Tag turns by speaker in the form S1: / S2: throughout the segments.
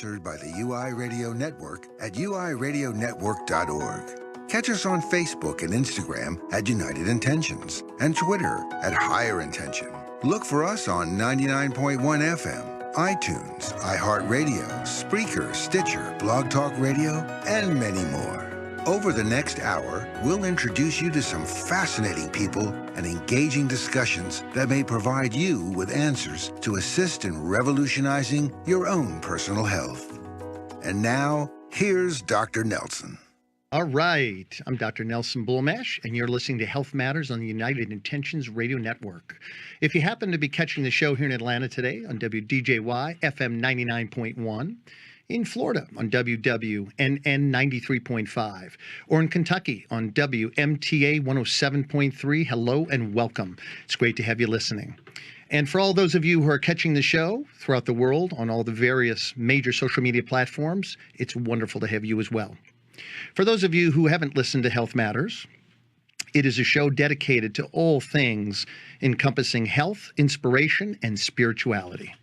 S1: sponsored by the UI Radio Network at uiradionetwork.org. Catch us on Facebook and Instagram at United Intentions and Twitter at Higher Intention. Look for us on 99.1 FM, iTunes, iHeartRadio, Spreaker, Stitcher, Blog Talk Radio, and many more. Over the next hour, we'll introduce you to some fascinating people and engaging discussions that may provide you with answers to assist in revolutionizing your own personal health. And now, here's Dr. Nelson.
S2: All right. I'm Dr. Nelson Bulmash, and you're listening to Health Matters on the United Intentions Radio Network. If you happen to be catching the show here in Atlanta today on WDJY FM 99.1, in Florida on WWNN 93.5, or in Kentucky on WMTA 107.3, hello and welcome. It's great to have you listening. And for all those of you who are catching the show throughout the world on all the various major social media platforms, it's wonderful to have you as well. For those of you who haven't listened to Health Matters, it is a show dedicated to all things encompassing health, inspiration, and spirituality.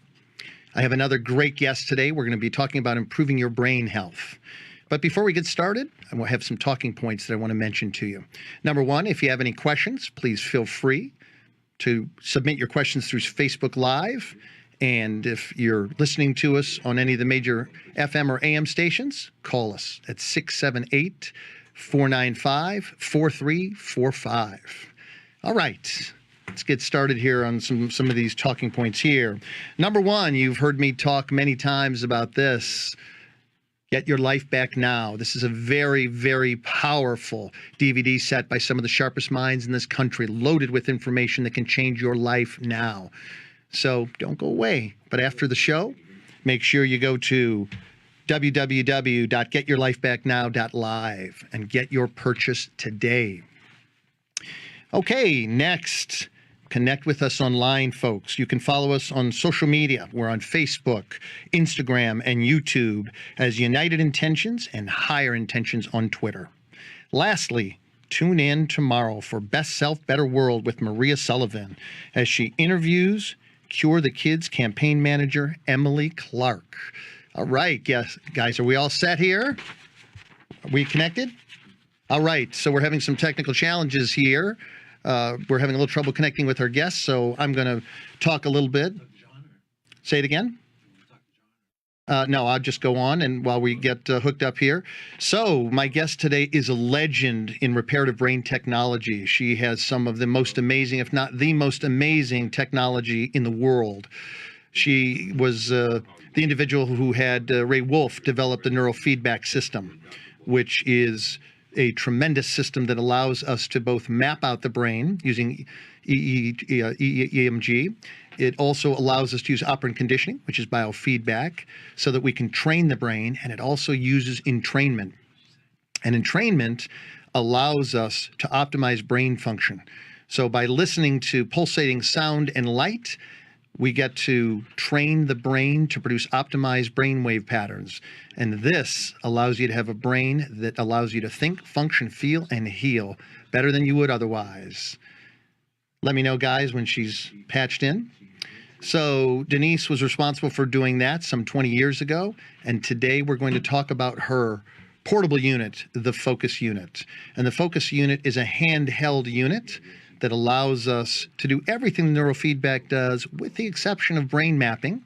S2: I have another great guest today. We're going to be talking about improving your brain health. But before we get started, I will have some talking points that I want to mention to you. Number one, if you have any questions, please feel free to submit your questions through Facebook Live. And if you're listening to us on any of the major FM or AM stations, call us at 678-495-4345. All right. Let's get started here on some of these talking points here. Number one, you've heard me talk many times about this. Get Your Life Back Now. This is a very, very powerful DVD set by some of the sharpest minds in this country, loaded with information that can change your life now. So don't go away. But after the show, make sure you go to www.getyourlifebacknow.live and get your purchase today. Okay, next, connect with us online, folks. You can follow us on social media. We're on Facebook, Instagram, and YouTube as United Intentions and Higher Intentions on Twitter. Lastly, tune in tomorrow for Best Self, Better World with Maria Sullivan as she interviews Cure the Kids campaign manager, Emily Clark. All right, yes, guys, are we all set here? Are we connected? All right, so we're having some technical challenges here. We're having a little trouble connecting with our guests, so I'm going to talk a little bit. Say it again? No, I'll just go on and while we get hooked up here. So my guest today is a legend in reparative brain technology. She has some of the most amazing, if not the most amazing technology in the world. She was the individual who had Ray Wolf develop the neurofeedback system, which is a tremendous system that allows us to both map out the brain using EMG. It also allows us to use operant conditioning, which is biofeedback, so that we can train the brain, and it also uses entrainment. And entrainment allows us to optimize brain function. So by listening to pulsating sound and light, we get to train the brain to produce optimized brainwave patterns. And this allows you to have a brain that allows you to think, function, feel, and heal better than you would otherwise. Let me know, guys, when she's patched in. So Denise was responsible for doing that some 20 years ago. And today we're going to talk about her portable unit, the Focus Unit. And the Focus Unit is a handheld unit that allows us to do everything the neurofeedback does, with the exception of brain mapping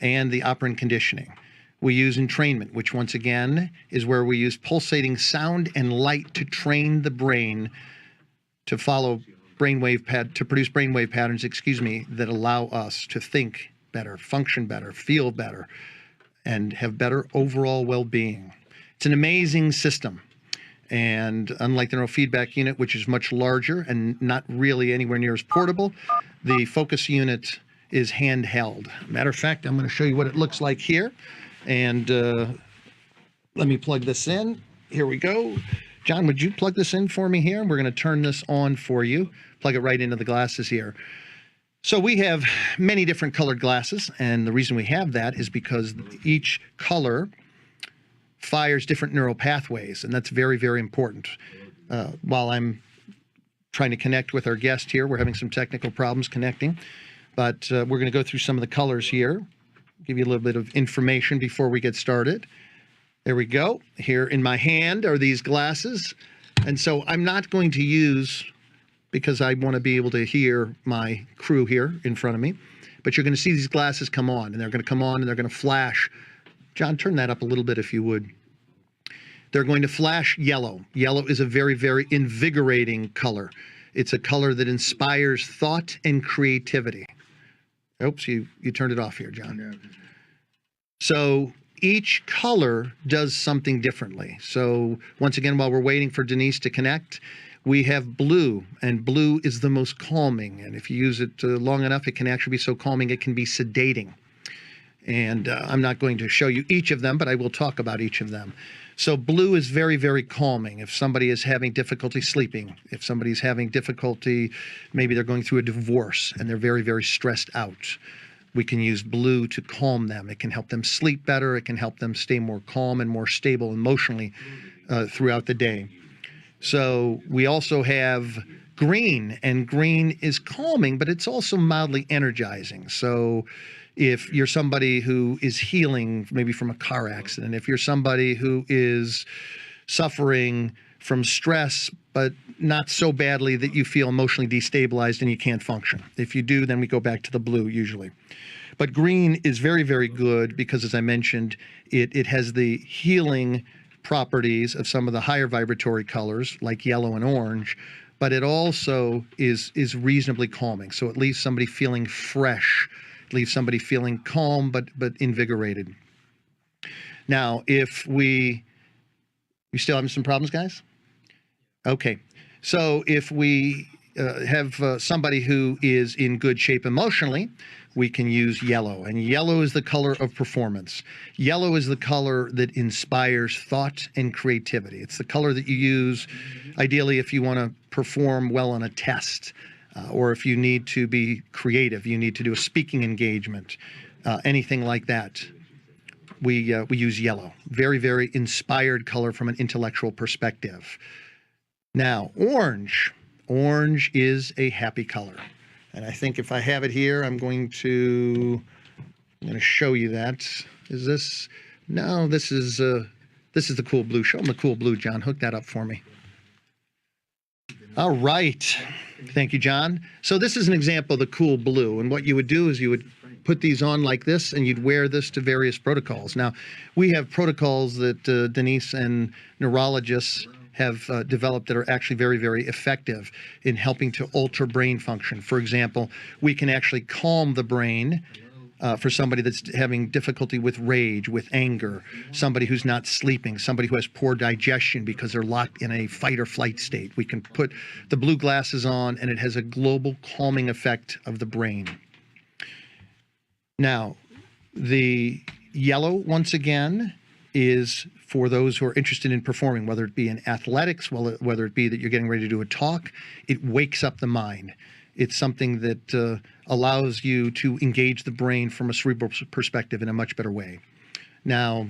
S2: and the operant conditioning. We use entrainment, which once again is where we use pulsating sound and light to train the brain to follow to produce brainwave patterns, that allow us to think better, function better, feel better, and have better overall well-being. It's an amazing system. And unlike the neurofeedback unit, which is much larger and not really anywhere near as portable, the Focus Unit is handheld. Matter of fact, I'm going to show you what it looks like here. And let me plug this in. Here we go. John, would you plug this in for me here? We're going to turn this on for you. Plug it right into the glasses here. So we have many different colored glasses, and the reason we have that is because each color fires different neural pathways, and that's very, very important. While I'm trying to connect with our guest here, we're having some technical problems connecting, but we're going to go through some of the colors here. give you a little bit of information before we get started. There we go. Here in my hand are these glasses. And so I'm not going to use, because I want to be able to hear my crew here in front of me, but you're going to see these glasses come on, and they're going to come on and they're going to flash. John, turn that up a little bit if you would. They're going to flash yellow. Yellow is a very, very invigorating color. It's a color that inspires thought and creativity. Oops, you turned it off here, John. So each color does something differently. So once again, while we're waiting for Denise to connect, we have blue, and blue is the most calming. And if you use it long enough, it can actually be so calming it can be sedating. And I'm not going to show you each of them, but I will talk about each of them. So blue is very, very calming. If somebody is having difficulty sleeping, if somebody's having difficulty, maybe they're going through a divorce and they're very, very stressed out, we can use blue to calm them. It can help them sleep better. It can help them stay more calm and more stable emotionally throughout the day. So we also have green, and green is calming, but it's also mildly energizing. So if you're somebody who is healing maybe from a car accident, if you're somebody who is suffering from stress, but not so badly that you feel emotionally destabilized and you can't function. If you do, then we go back to the blue usually. But green is very, very good because, as I mentioned, it has the healing properties of some of the higher vibratory colors like yellow and orange, but it also is reasonably calming. So it leaves somebody feeling fresh, leaves somebody feeling calm but invigorated. Now, if you still having some problems, guys? Okay. So if we have somebody who is in good shape emotionally, we can use yellow. And yellow is the color of performance. Yellow is the color that inspires thought and creativity. It's the color that you use, ideally, if you want to perform well on a test, or if you need to be creative, you need to do a speaking engagement, anything like that. We use yellow. Very, very inspired color from an intellectual perspective. Now, orange. Orange is a happy color. And I think if I have it here, I'm going to show you that. Is this? No, this is the cool blue. Show them the cool blue, John. Hook that up for me. All right. Thank you, John. So this is an example of the cool blue. And what you would do is you would put these on like this, and you'd wear this to various protocols. Now, we have protocols that Denise and neurologists have developed that are actually very, very effective in helping to alter brain function. For example, we can actually calm the brain for somebody that's having difficulty with rage, with anger, somebody who's not sleeping, somebody who has poor digestion because they're locked in a fight or flight state. We can put the blue glasses on, and it has a global calming effect of the brain. Now, the yellow, once again, is for those who are interested in performing, whether it be in athletics, whether it be that you're getting ready to do a talk. It wakes up the mind. It's something that allows you to engage the brain from a cerebral perspective in a much better way. Now,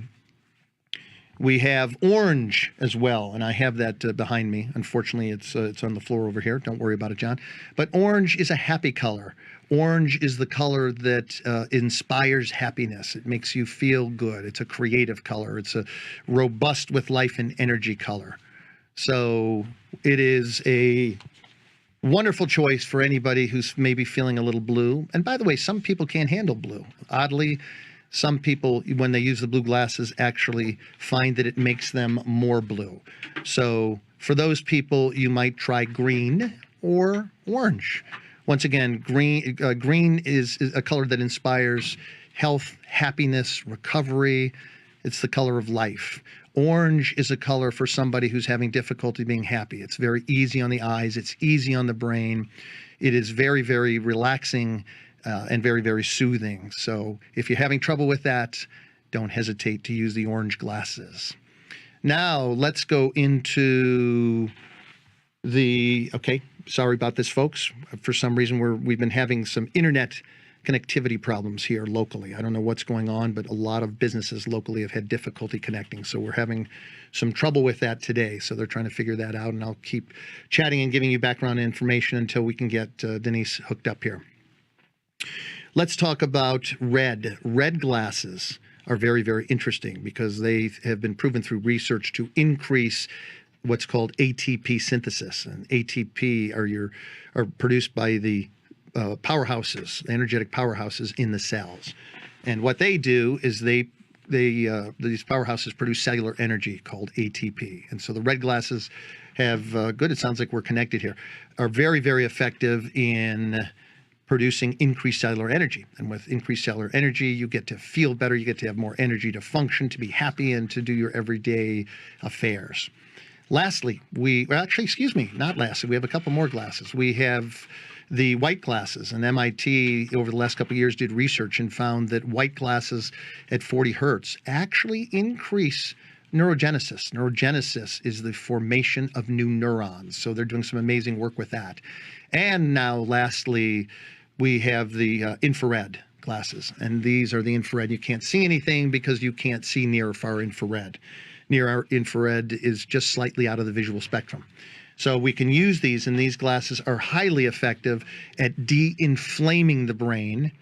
S2: we have orange as well, and I have that behind me. Unfortunately, it's on the floor over here. Don't worry about it, John. But orange is a happy color. Orange is the color that inspires happiness. It makes you feel good. It's a creative color. It's a robust with life and energy color. So it is a wonderful choice for anybody who's maybe feeling a little blue. And by the way, some people can't handle blue. Oddly, some people, when they use the blue glasses, actually find that it makes them more blue. So for those people, you might try green or orange. Once again, green is a color that inspires health, happiness, recovery. It's the color of life. Orange is a color for somebody who's having difficulty being happy. It's very easy on the eyes. It's easy on the brain. It is very, very relaxing and very, very soothing. So if you're having trouble with that, don't hesitate to use the orange glasses. Now, let's go into okay, sorry about this, folks. For some reason, we've been having some internet connectivity problems here locally. I don't know what's going on, but a lot of businesses locally have had difficulty connecting. So we're having some trouble with that today. So they're trying to figure that out, and I'll keep chatting and giving you background information until we can get Denise hooked up here. Let's talk about red. Red glasses are very, very interesting because they have been proven through research to increase what's called ATP synthesis. And ATP are produced by the powerhouses, energetic powerhouses in the cells. And what they do is these powerhouses produce cellular energy called ATP. And so the red glasses have good. It sounds like we're connected here. Are very, very effective in producing increased cellular energy. And with increased cellular energy, you get to feel better. You get to have more energy to function, to be happy, and to do your everyday affairs. Lastly, we have a couple more glasses. We have the white glasses, and MIT over the last couple of years did research and found that white glasses at 40 hertz actually increase neurogenesis. Neurogenesis is the formation of new neurons. So they're doing some amazing work with that. And now, lastly, we have the infrared glasses. And these are the infrared. You can't see anything because you can't see near or far infrared. Near infrared is just slightly out of the visual spectrum. So we can use these, and these glasses are highly effective at de-inflaming the brain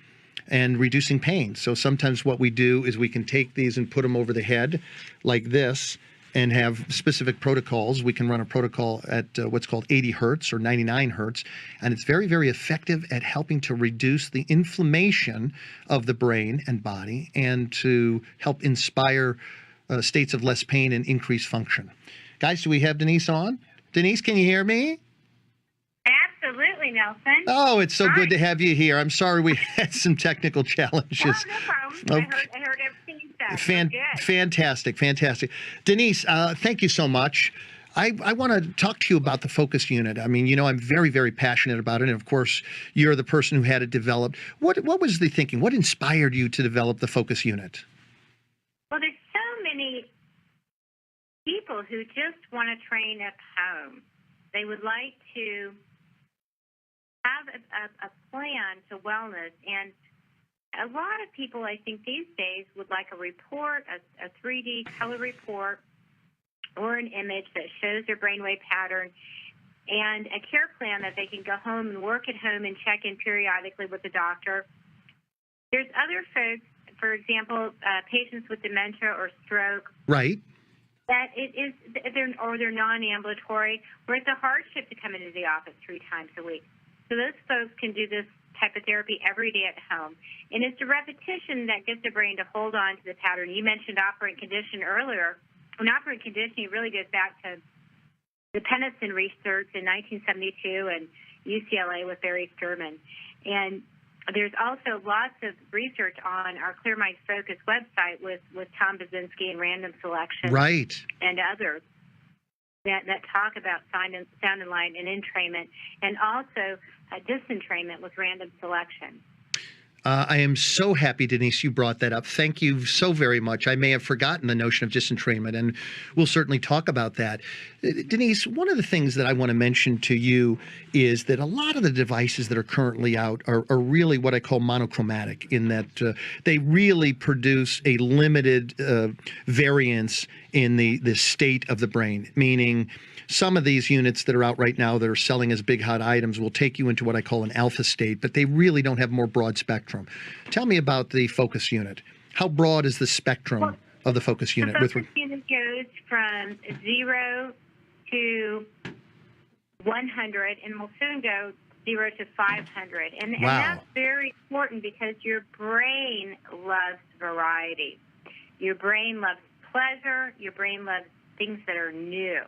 S2: and reducing pain. So sometimes what we do is we can take these and put them over the head like this and have specific protocols. We can run a protocol at what's called 80 hertz or 99 hertz, and it's very, very effective at helping to reduce the inflammation of the brain and body and to help inspire states of less pain and increased function. Guys, do we have Denise on? Denise, can you hear me?
S3: Absolutely, Nelson.
S2: Oh, it's so good to have you here. I'm sorry we had some technical challenges.
S3: No problem.
S2: Okay.
S3: I heard everything you said.
S2: Fantastic. Denise, thank you so much. I want to talk to you about the focus unit. I mean, I'm very, very passionate about it. And of course, you're the person who had it developed. What was the thinking? What inspired you to develop the focus unit?
S3: Well, there's so many people who just want to train at home. They would like to have a plan to wellness. And a lot of people, I think, these days would like a report, a 3D color report, or an image that shows their brainwave pattern, and a care plan that they can go home and work at home and check in periodically with the doctor. There's other folks, for example, patients with dementia or stroke.
S2: Right.
S3: That they're non-ambulatory, where it's a hardship to come into the office 3 times a week. So those folks can do this type of therapy every day at home. And it's the repetition that gets the brain to hold on to the pattern. You mentioned operant condition earlier. And operant conditioning really goes back to the Penniston research in 1972 and UCLA with Barry Sturman. And there's also lots of research on our Clear Mind Focus website with Tom Basinski and Random Selection,
S2: right,
S3: and others that talk about sound and light and entrainment, and also disentrainment with Random Selection.
S2: I am so happy, Denise, you brought that up. Thank you so very much. I may have forgotten the notion of disentrainment, and we'll certainly talk about that. Denise, one of the things that I want to mention to you is that a lot of the devices that are currently out are really what I call monochromatic, in that they really produce a limited variance in the state of the brain, meaning some of these units that are out right now that are selling as big hot items will take you into what I call an alpha state, but they really don't have more broad spectrum. Tell me about the focus unit. How broad is the spectrum of the focus unit?
S3: The focus unit goes from 0 to 100, and will soon go 0 to 500. And that's very important because your brain loves variety. Your brain loves pleasure. Your brain loves things that are new.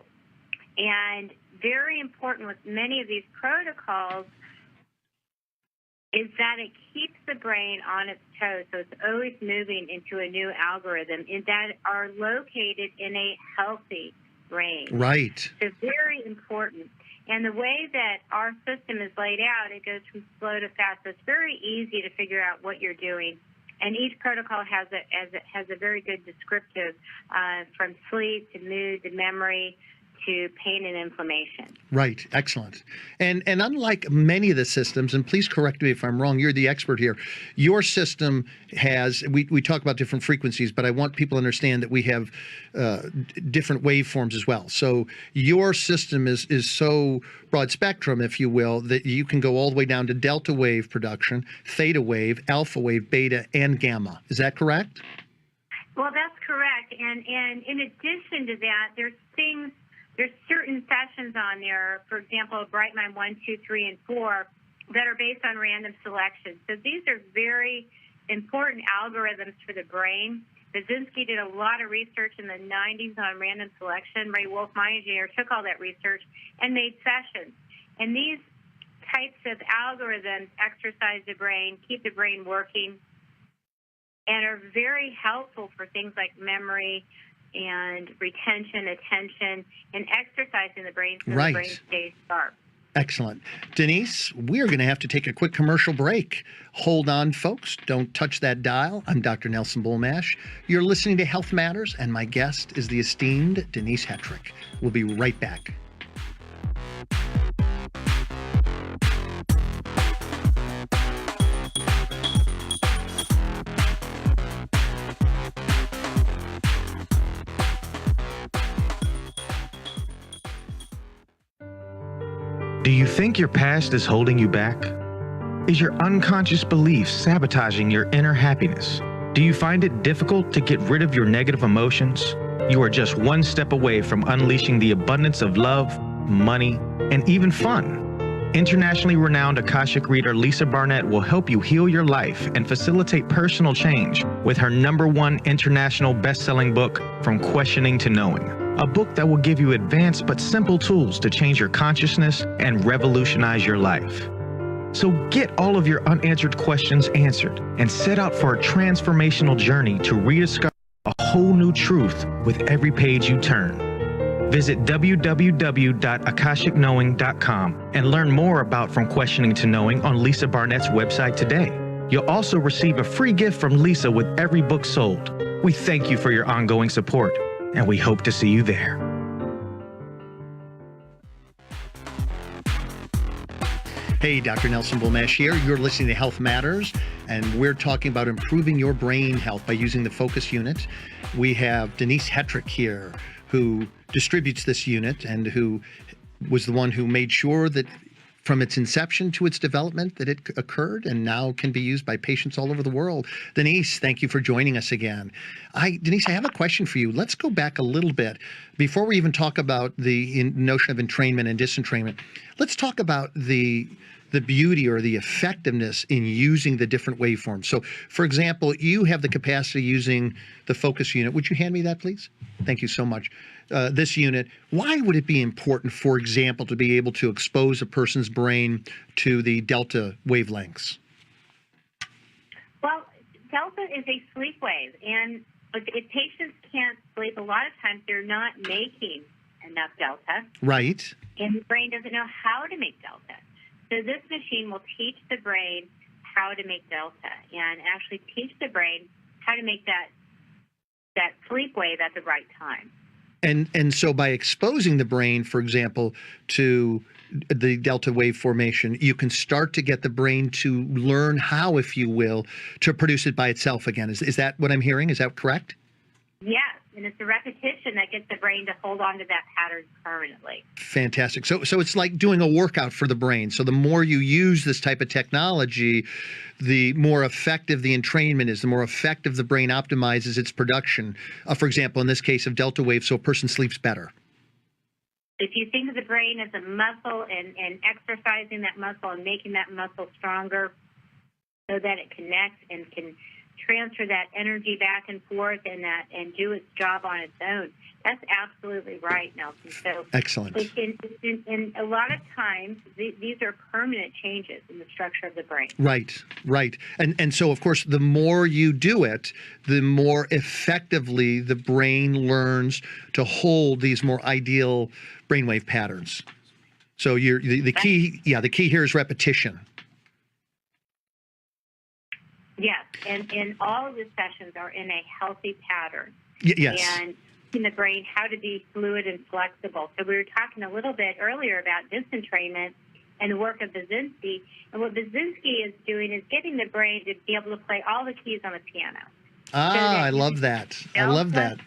S3: And very important with many of these protocols is that it keeps the brain on its toes, so it's always moving into a new algorithm that are located in a healthy brain.
S2: Right.
S3: So very important. And the way that our system is laid out, it goes from slow to fast. So it's very easy to figure out what you're doing. And each protocol has a very good descriptive from sleep to mood to memory to pain and inflammation.
S2: Right. Excellent. And unlike many of the systems, and please correct me if I'm wrong, you're the expert here. Your system has, we talk about different frequencies, but I want people to understand that we have different waveforms as well. So your system is so broad spectrum, if you will, that you can go all the way down to delta wave production, theta wave, alpha wave, beta, and gamma. Is that correct?
S3: Well, that's correct. And in addition to that, there's certain sessions on there, for example, Bright Mind 1, 2, 3, and 4, that are based on random selection. So these are very important algorithms for the brain. Basinski did a lot of research in the 90s on random selection. Ray Wolf, my engineer, took all that research and made sessions. And these types of algorithms exercise the brain, keep the brain working, and are very helpful for things like memory and retention, attention, and exercising the brain so the brain stays sharp.
S2: Excellent. Denise, we're going to have to take a quick commercial break. Hold on, folks. Don't touch that dial. I'm Dr. Nelson Bulmash. You're listening to Health Matters, and my guest is the esteemed Denise Hetrick. We'll be right back.
S4: Do you think your past is holding you back? Is your unconscious belief sabotaging your inner happiness? Do you find it difficult to get rid of your negative emotions? You are just one step away from unleashing the abundance of love, money, and even fun. Internationally renowned Akashic reader Lisa Barnett will help you heal your life and facilitate personal change with her #1 international best-selling book, From Questioning to Knowing. A book that will give you advanced but simple tools to change your consciousness and revolutionize your life. So get all of your unanswered questions answered and set out for a transformational journey to rediscover a whole new truth with every page you turn. Visit www.akashicknowing.com and learn more about From Questioning to Knowing on Lisa Barnett's website today. You'll also receive a free gift from Lisa with every book sold. We thank you for your ongoing support, and we hope to see you there.
S2: Hey, Dr. Nelson Bulmash here. You're listening to Health Matters, and we're talking about improving your brain health by using the Focus Unit. We have Denise Hetrick here, who distributes this unit and who was the one who made sure that from its inception to its development that it occurred and now can be used by patients all over the world. Denise, thank you for joining us again. Denise, I have a question for you. Let's go back a little bit. Before we even talk about the notion of entrainment and disentrainment, let's talk about the beauty or the effectiveness in using the different waveforms. So, for example, you have the capacity using the Focus Unit. Would you hand me that, please? Thank you so much. This unit, why would it be important, for example, to be able to expose a person's brain to the delta wavelengths?
S3: Well, delta is a sleep wave, and if patients can't sleep, a lot of times they're not making enough delta.
S2: Right.
S3: And the brain doesn't know how to make delta. So this machine will teach the brain how to make delta and actually teach the brain how to make that sleep wave at the right time.
S2: And so by exposing the brain, for example, to the delta wave formation, you can start to get the brain to learn how, if you will, to produce it by itself again. Is that what I'm hearing? Is that correct?
S3: Yes, and it's the repetition that gets the brain to hold on to that pattern permanently.
S2: Fantastic. So it's like doing a workout for the brain. So the more you use this type of technology, the more effective the entrainment is, the more effective the brain optimizes its production. For example, in this case of delta wave, so a person sleeps better.
S3: If you think of the brain as a muscle and exercising that muscle and making that muscle stronger so that it connects and can transfer that energy back and forth and do its job on its own. That's absolutely right, Nelson. So
S2: excellent.
S3: In a lot of times, these are permanent changes in the structure of the brain.
S2: Right. And so, of course, the more you do it, the more effectively the brain learns to hold these more ideal brainwave patterns. So the key here is repetition.
S3: Yes, and all of the sessions are in a healthy pattern.
S2: Yes.
S3: And teaching the brain how to be fluid and flexible. So we were talking a little bit earlier about disentrainment and the work of Basinski. And what Basinski is doing is getting the brain to be able to play all the keys on the piano.
S2: I love that. I love that.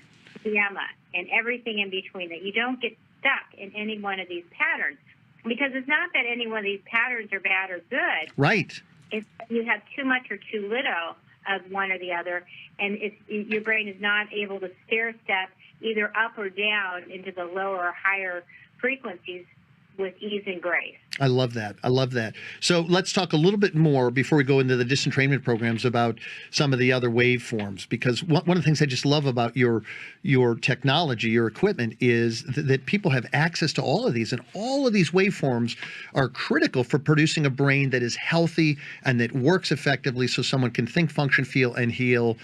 S3: Gamma and everything in between, that you don't get stuck in any one of these patterns. Because it's not that any one of these patterns are bad or good.
S2: Right.
S3: It's you have too much or too little of one or the other, and your brain is not able to stair step either up or down into the lower or higher frequencies with ease and grace.
S2: I love that. I love that. So let's talk a little bit more before we go into the disentrainment programs about some of the other waveforms, because one of the things I just love about your technology, your equipment, is that people have access to all of these, and all of these waveforms are critical for producing a brain that is healthy and that works effectively so someone can think, function, feel, and heal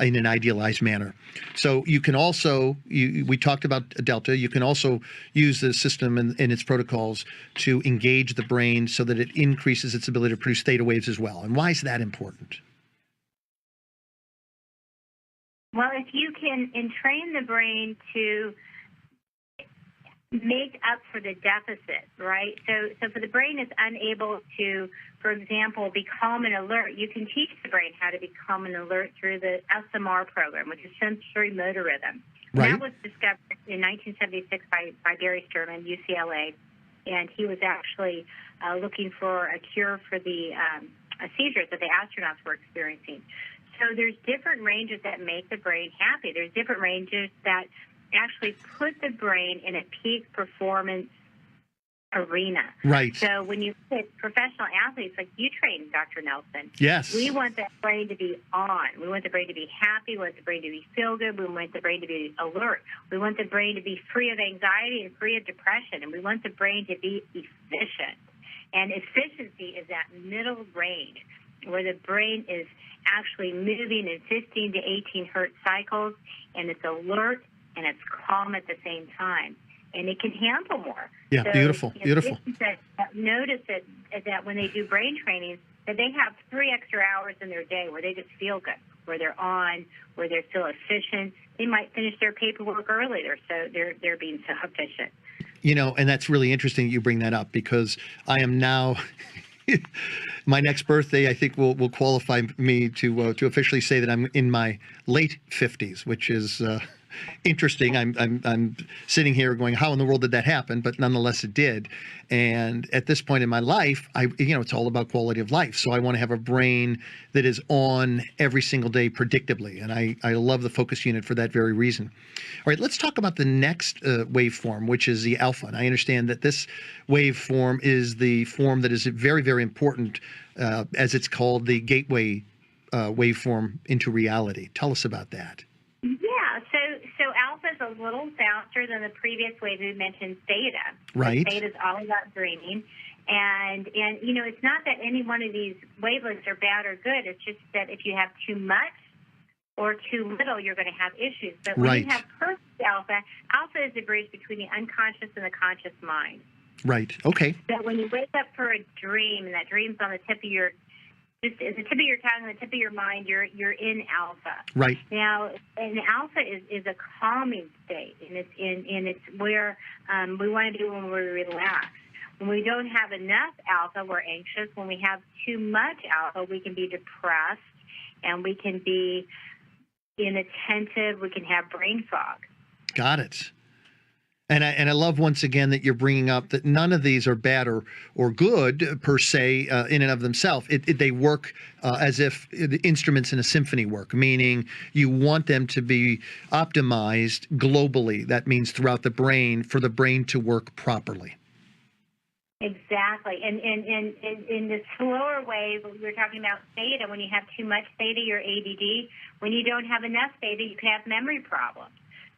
S2: in an idealized manner. So you can also, we talked about Delta, you can also use the system and its protocols to engage the brain so that it increases its ability to produce theta waves as well. And why is that important?
S3: Well, if you can entrain the brain to make up for the deficit, right? So for the brain is unable to, for example, be calm and alert, you can teach the brain how to be calm and alert through the SMR program, which is sensory motor rhythm.
S2: Right.
S3: That was discovered in 1976 by Gary Sturman, UCLA, and he was actually looking for a cure for the seizures that the astronauts were experiencing. So there's different ranges that make the brain happy. There's different ranges that actually put the brain in a peak performance arena.
S2: Right.
S3: So when you put professional athletes like you train, Dr. Nelson,
S2: yes,
S3: we want that brain to be on. We want the brain to be happy. We want the brain to be feel good. We want the brain to be alert. We want the brain to be free of anxiety and free of depression. And we want the brain to be efficient. And efficiency is that middle range where the brain is actually moving in 15 to 18 hertz cycles, and it's alert and it's calm at the same time, and it can handle more.
S2: Yeah, so, beautiful, beautiful.
S3: Notice that when they do brain training, that they have 3 extra hours in their day where they just feel good, where they're on, where they feel efficient. They might finish their paperwork earlier, so they're being so efficient.
S2: You know, and that's really interesting you bring that up, because I am now. My next birthday, I think, will qualify me to officially say that I'm in my late 50s, which is interesting. I'm sitting here going, how in the world did that happen? But nonetheless, it did. And at this point in my life, it's all about quality of life. So I want to have a brain that is on every single day predictably. And I love the focus unit for that very reason. All right, let's talk about the next waveform, which is the alpha. And I understand that this waveform is the form that is very, very important, as it's called, the gateway waveform into reality. Tell us about that.
S3: Yeah, so alpha is a little faster than the previous wave we mentioned, theta.
S2: Right.
S3: Theta is all about dreaming. And it's not that any one of these wavelengths are bad or good. It's just that if you have too much or too little, you're going to have issues. But when you have perfect alpha is the bridge between the unconscious and the conscious mind.
S2: Right. Okay.
S3: So when you wake up for a dream, and that dream's on the tip of your tongue and the tip of your mind, you're in alpha. Right. Now, and alpha is a calming state, and it's where we want to be when we relax. When we don't have enough alpha, we're anxious. When we have too much alpha, we can be depressed, and we can be inattentive. We can have brain fog.
S2: Got it. And I love, once again, that you're bringing up that none of these are bad or good per se in and of themselves. They work as if the instruments in a symphony work, meaning you want them to be optimized globally. That means throughout the brain, for the brain to work properly.
S3: Exactly. And in the slower wave, we were talking about theta. When you have too much theta, you're ADD. When you don't have enough theta, you can have memory problems.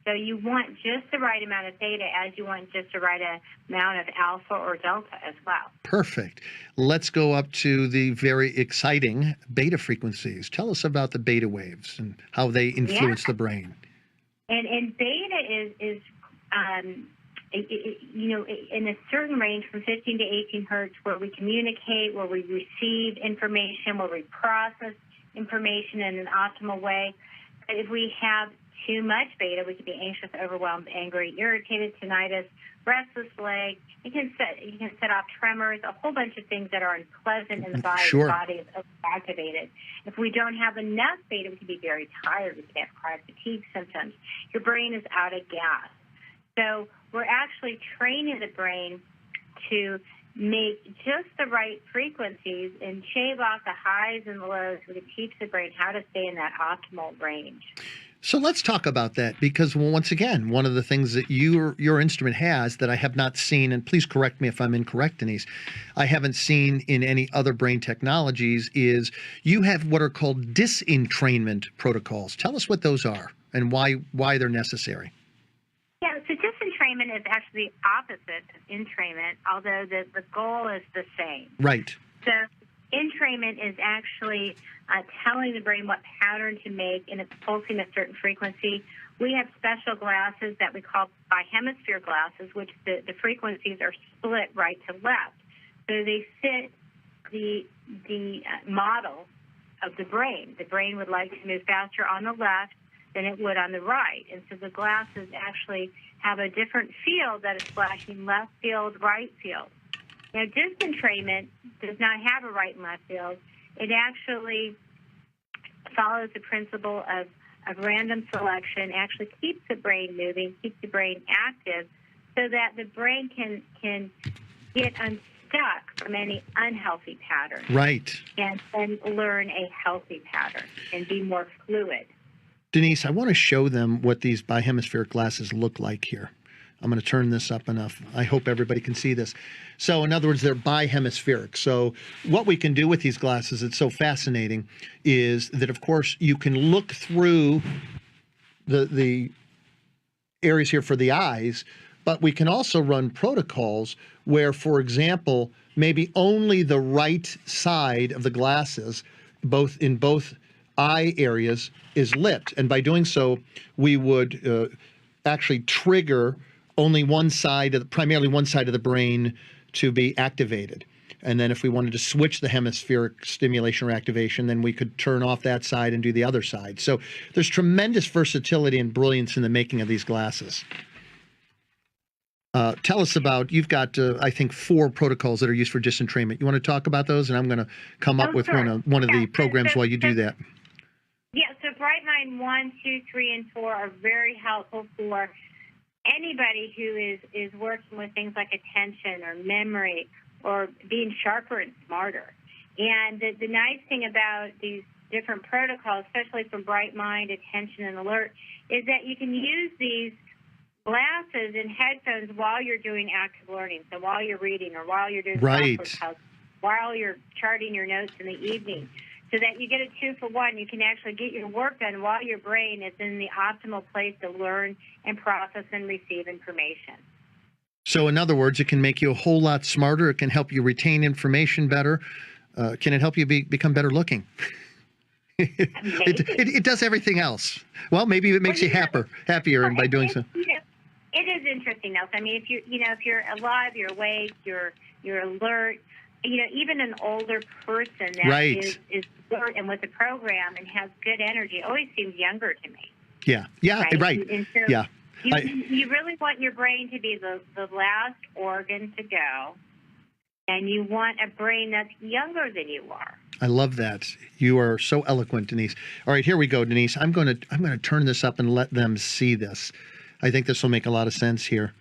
S3: So you want just the right amount of theta as you want just the right amount of alpha or delta as well. Perfect.
S2: Let's go up to the very exciting beta frequencies. Tell us about the beta waves and how they influence the brain.
S3: And beta is in a certain range from 15 to 18 hertz, where we communicate, where we receive information, where we process information in an optimal way. But if we have too much beta, we can be anxious, overwhelmed, angry, irritated, tinnitus, restless leg. You can set off tremors, a whole bunch of things that are unpleasant in the body.
S2: Sure.
S3: The body is overactivated. If we don't have enough beta, we can be very tired. We can have chronic fatigue symptoms. Your brain is out of gas. So we're actually training the brain to make just the right frequencies and shave off the highs and the lows so it teach the brain how to stay in that optimal range.
S2: So let's talk about that, because once again, one of the things that your instrument has that I have not seen, and please correct me if I'm incorrect, Denise, I haven't seen in any other brain technologies, is you have what are called disentrainment protocols. Tell us what those are and why they're necessary.
S3: Yeah, so disentrainment is actually the opposite of entrainment, although the goal is the same.
S2: Right.
S3: So entrainment is actually telling the brain what pattern to make, and it's pulsing a certain frequency. We have special glasses that we call bihemisphere glasses, which the frequencies are split right to left. So they fit the model of the brain. The brain would like to move faster on the left than it would on the right. And so the glasses actually have a different field that is flashing left field, right field. Now, disentrainment does not have a right and left field. It actually follows the principle of random selection, actually keeps the brain moving, keeps the brain active, so that the brain can get unstuck from any unhealthy pattern.
S2: Right.
S3: And learn a healthy pattern and be more fluid.
S2: Denise, I want to show them what these bihemispheric glasses look like here. I'm going to turn this up enough. I hope everybody can see this. So in other words, they're bihemispheric. So what we can do with these glasses, it's so fascinating, is that, of course, you can look through the areas here for the eyes, but we can also run protocols where, for example, maybe only the right side of the glasses, in both eye areas, is lit. And by doing so, we would actually trigger only primarily one side of the brain to be activated. And then if we wanted to switch the hemispheric stimulation or activation, then we could turn off that side and do the other side. So there's tremendous versatility and brilliance in the making of these glasses. Tell us about, you've got, I think, 4 protocols that are used for disentrainment. You want to talk about those? And I'm going to come up with
S3: sure.
S2: one of the programs while you do that.
S3: Yeah, so Bright Mind 1, 2, 3, and 4 are very helpful for anybody who is working with things like attention or memory or being sharper and smarter. And the nice thing about these different protocols, especially for Bright Mind, Attention, and Alert, is that you can use these glasses and headphones while you're doing active learning. So while you're reading or while you're doing
S2: right.
S3: while you're charting your notes in the evening, so that you get a 2-for-1. You can actually get your work done while your brain is in the optimal place to learn and process and receive information.
S2: So in other words, it can make you a whole lot smarter. It can help you retain information better. Can it help you become better looking? It does everything else. Well, maybe it makes you happier, and by doing so.
S3: It is interesting, Nelson. I mean, if you're alive, you're awake, you're alert. Even an older person that
S2: right.
S3: is alert and with the program and has good energy always seems younger to me.
S2: Yeah, right.
S3: And so
S2: yeah.
S3: You really want your brain to be the last organ to go, and you want a brain that's younger than you are.
S2: I love that. You are so eloquent, Denise. All right, here we go, Denise. I'm going to turn this up and let them see this. I think this will make a lot of sense here.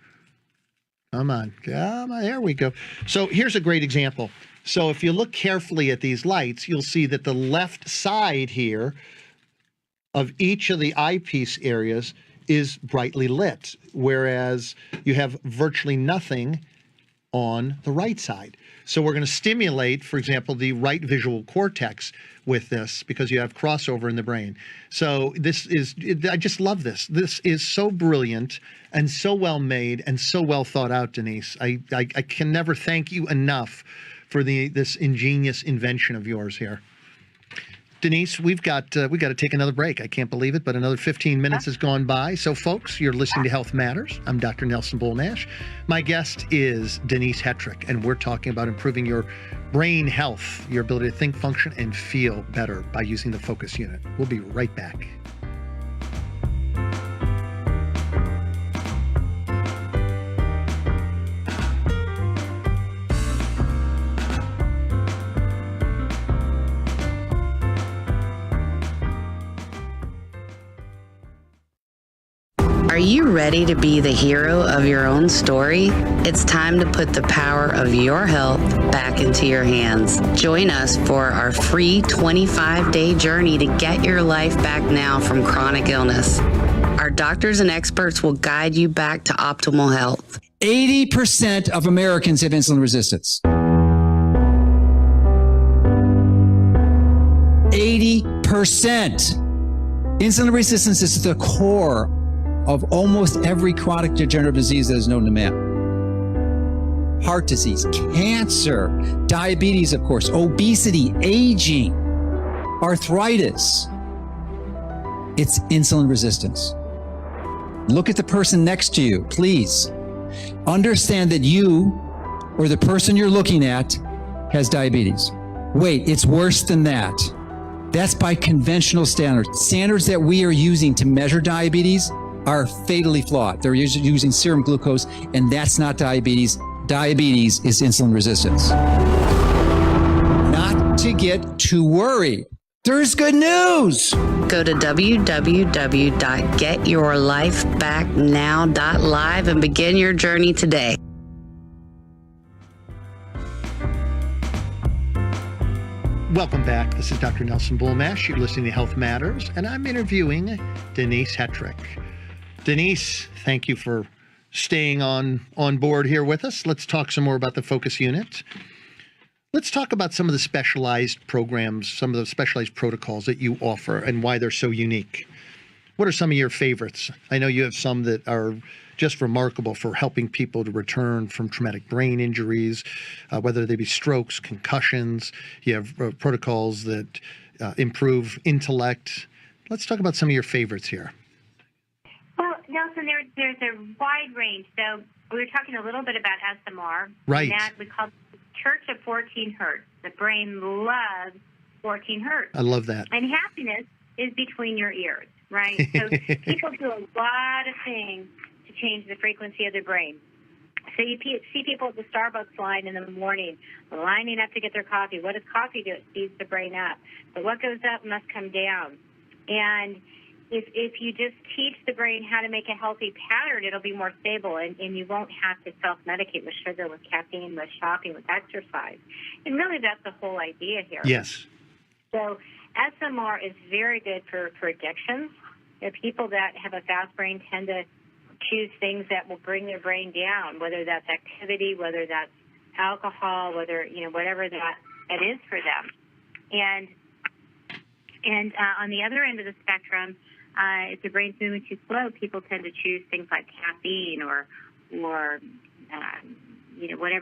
S2: Come on, there we go. So here's a great example. So if you look carefully at these lights, you'll see that the left side here of each of the eyepiece areas is brightly lit, whereas you have virtually nothing on the right side. So we're going to stimulate, for example, the right visual cortex with this because you have crossover in the brain. So I just love this. This is so brilliant and so well made and so well thought out, Denise. I can never thank you enough for this ingenious invention of yours here. Denise, we got to take another break. I can't believe it, but another 15 minutes has gone by. So, folks, you're listening to Health Matters. I'm Dr. Nelson Bull-Nash. My guest is Denise Hetrick, and we're talking about improving your brain health, your ability to think, function, and feel better by using the focus unit. We'll be right back.
S5: Are you ready to be the hero of your own story? It's time to put the power of your health back into your hands. Join us for our free 25-day journey to get your life back now from chronic illness. Our doctors and experts will guide you back to optimal health.
S6: 80% of Americans have insulin resistance. 80%. Insulin resistance is at the core of almost every chronic degenerative disease that is known to man. Heart disease, cancer, diabetes, of course, obesity, aging, arthritis. It's insulin resistance. Look at the person next to you, please. Understand that you or the person you're looking at has diabetes. Wait, it's worse than that. That's by conventional standards. Standards that we are using to measure diabetes are fatally flawed. They're using serum glucose, and that's not diabetes. Diabetes is insulin resistance. Not to get too worried. There's good news.
S5: Go to www.getyourlifebacknow.live and begin your journey today.
S2: Welcome back. This is Dr. Nelson Bulmash. You're listening to Health Matters, and I'm interviewing Denise Hetrick. Denise, thank you for staying on board here with us. Let's talk some more about the focus unit. Let's talk about some of the specialized programs, some of the specialized protocols that you offer and why they're so unique. What are some of your favorites? I know you have some that are just remarkable for helping people to return from traumatic brain injuries, whether they be strokes, concussions. You have protocols that improve intellect. Let's talk about some of your favorites here.
S3: Well, Nelson, there's a wide range. So we were talking a little bit about SMR.
S2: Right.
S3: And that we call Church of 14 Hertz. The brain loves 14 Hertz.
S2: I love that.
S3: And happiness is between your ears, right? So people do a lot of things to change the frequency of their brain. So you see people at the Starbucks line in the morning lining up to get their coffee. What does coffee do? It speeds the brain up. But what goes up must come down. And if you just teach the brain how to make a healthy pattern, it'll be more stable, and you won't have to self-medicate with sugar, with caffeine, with shopping, with exercise. And really, that's the whole idea here.
S2: Yes.
S3: So SMR is very good for addictions. People that have a fast brain tend to choose things that will bring their brain down, whether that's activity, whether that's alcohol, whatever that is for them. And on the other end of the spectrum, if the brain's moving too slow, people tend to choose things like caffeine or whatever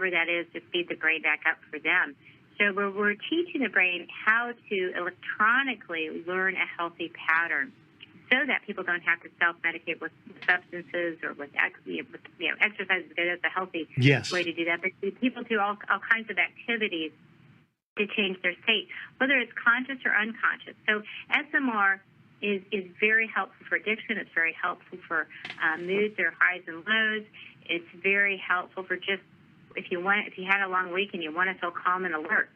S3: that is to speed the brain back up for them. So we're teaching the brain how to electronically learn a healthy pattern, so that people don't have to self-medicate with substances or with exercise, because that's a healthy way to do that. But people do all kinds of activities to change their state, whether it's conscious or unconscious. So SMR is very helpful for addiction. It's very helpful for moods or highs and lows. It's very helpful for just if you had a long week and you want to feel calm and alert.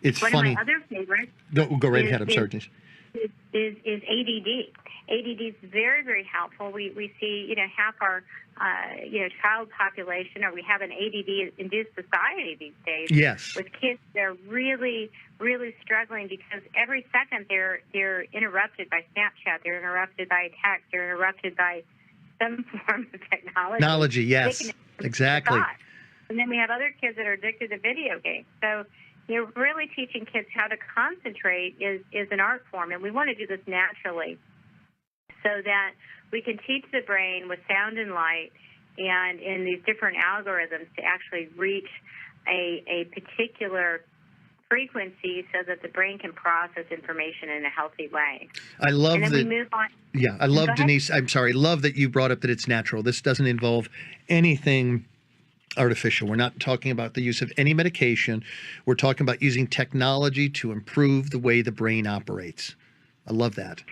S2: It's
S3: One
S2: funny.
S3: of my other favorites.
S2: Go right ahead. I'm sorry, Denise.
S3: Is ADD. ADD is very, very helpful. We see, half our, child population, or we have an ADD-induced society these days.
S2: Yes.
S3: With kids, they're really, really struggling because every second they're interrupted by Snapchat, they're interrupted by text, they're interrupted by some form of technology.
S2: Yes, exactly.
S3: And then we have other kids that are addicted to video games. So really teaching kids how to concentrate is an art form, and we want to do this naturally so that we can teach the brain with sound and light and in these different algorithms to actually reach a particular frequency so that the brain can process information in a healthy way.
S2: I love
S3: and then
S2: that.
S3: We move on.
S2: Yeah, I love, Denise. I'm sorry. Love that you brought up that it's natural. This doesn't involve anything artificial. We're not talking about the use of any medication. We're talking about using technology to improve the way the brain operates. I love that.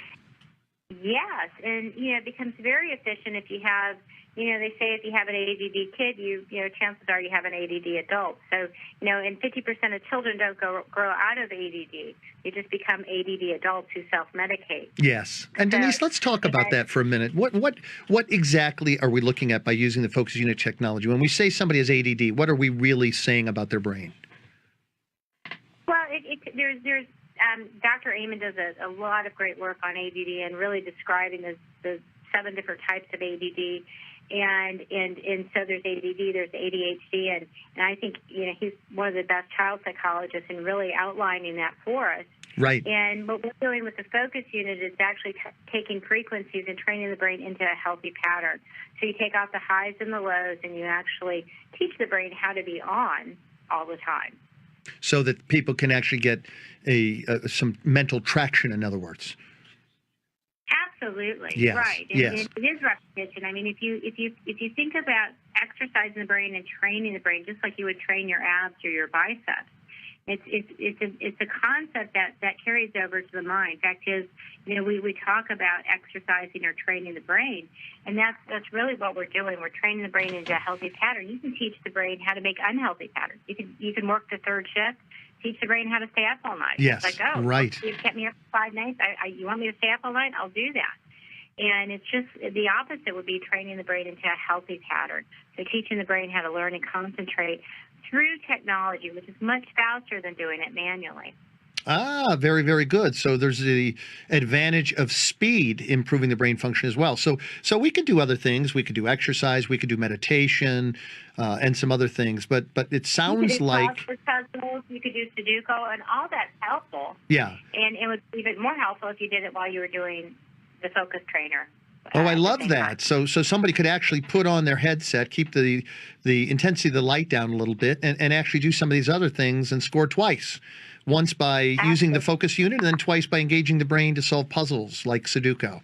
S3: Yes, and it becomes very efficient if you have, they say if you have an ADD kid, chances are you have an ADD adult. So, and 50% of children don't grow out of ADD. They just become ADD adults who self-medicate.
S2: Yes, and Denise, let's talk about that for a minute. What exactly are we looking at by using the focus unit technology? When we say somebody has ADD, what are we really saying about their brain?
S3: Well, there's Dr. Amen does a lot of great work on ADD and really describing the 7 different types of ADD. And so there's ADD, there's ADHD, and I think he's one of the best child psychologists in really outlining that for us.
S2: Right.
S3: And what we're doing with the focus unit is actually taking frequencies and training the brain into a healthy pattern. So you take out the highs and the lows, and you actually teach the brain how to be on all the time.
S2: So that people can actually get some mental traction, in other words.
S3: Absolutely.
S2: Yes.
S3: Right. And
S2: yes.
S3: it is repetition. I mean, if you think about exercising the brain and training the brain, just like you would train your abs or your biceps, it's a concept that carries over to the mind. In fact, we talk about exercising or training the brain, and that's really what we're doing. We're training the brain into a healthy pattern. You can teach the brain how to make unhealthy patterns. You can work the third shift. Teach the brain how to stay up all night.
S2: Yes,
S3: it's like,
S2: right.
S3: You've kept me up for 5 nights. You want me to stay up all night? I'll do that. And it's just the opposite would be training the brain into a healthy pattern. So teaching the brain how to learn and concentrate through technology, which is much faster than doing it manually.
S2: Ah, very, very good. So there's the advantage of speed improving the brain function as well. So we could do other things. We could do exercise. We could do meditation and some other things. But it sounds like
S3: puzzles. You could do Sudoku, and all that's helpful.
S2: Yeah.
S3: And it would be even more helpful if you did it while you were doing the focus trainer.
S2: Oh, I love that. So somebody could actually put on their headset, keep the intensity of the light down a little bit, and actually do some of these other things and score twice. Once by using the focus unit, and then twice by engaging the brain to solve puzzles like Sudoku.